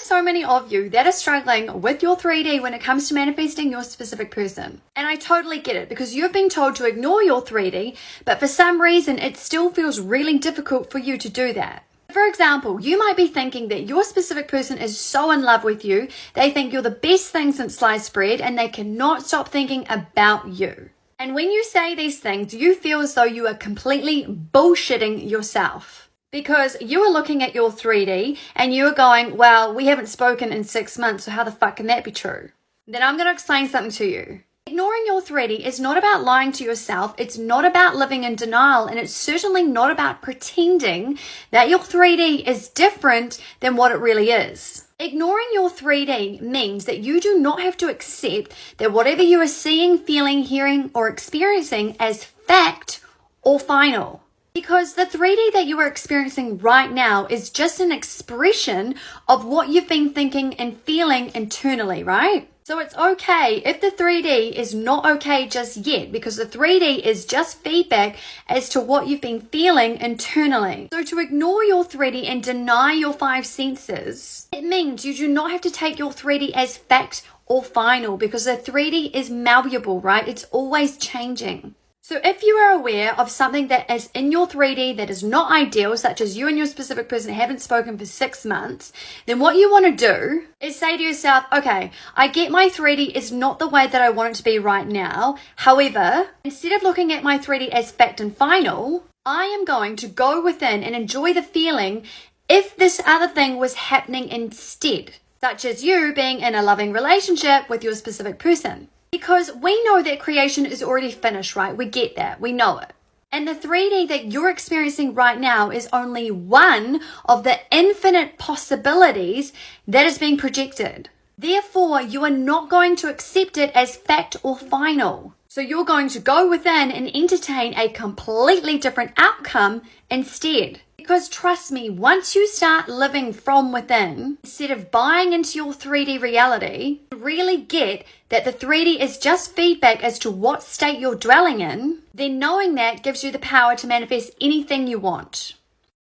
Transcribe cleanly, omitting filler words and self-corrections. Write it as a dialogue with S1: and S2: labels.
S1: so many of you that are struggling with your 3D when it comes to manifesting your specific person. And I totally get it because you've been told to ignore your 3D, but for some reason it still feels really difficult for you to do that. For example, you might be thinking that your specific person is so in love with you, they think you're the best thing since sliced bread, and they cannot stop thinking about you. And when you say these things, you feel as though you are completely bullshitting yourself. Because you are looking at your 3D and you are going, well, we haven't spoken in 6 months, so how the fuck can that be true? Then I'm going to explain something to you. Ignoring your 3D is not about lying to yourself, it's not about living in denial, and it's certainly not about pretending that your 3D is different than what it really is. Ignoring your 3D means that you do not have to accept that whatever you are seeing, feeling, hearing, or experiencing as fact or final. Because the 3D that you are experiencing right now is just an expression of what you've been thinking and feeling internally, right? So it's okay if the 3D is not okay just yet, because the 3D is just feedback as to what you've been feeling internally. So to ignore your 3D and deny your 5 senses, it means you do not have to take your 3D as fact or final, because the 3D is malleable, right? It's always changing. So if you are aware of something that is in your 3D that is not ideal, such as you and your specific person haven't spoken for 6 months, then what you want to do is say to yourself, okay, I get my 3D is not the way that I want it to be right now. However, instead of looking at my 3D as fact and final, I am going to go within and enjoy the feeling if this other thing was happening instead, such as you being in a loving relationship with your specific person. Because we know that creation is already finished, right? We get that. We know it. And the 3D that you're experiencing right now is only one of the infinite possibilities that is being projected. Therefore, you are not going to accept it as fact or final. So you're going to go within and entertain a completely different outcome instead. Because trust me, once you start living from within, instead of buying into your 3D reality, you really get that the 3D is just feedback as to what state you're dwelling in, then knowing that gives you the power to manifest anything you want.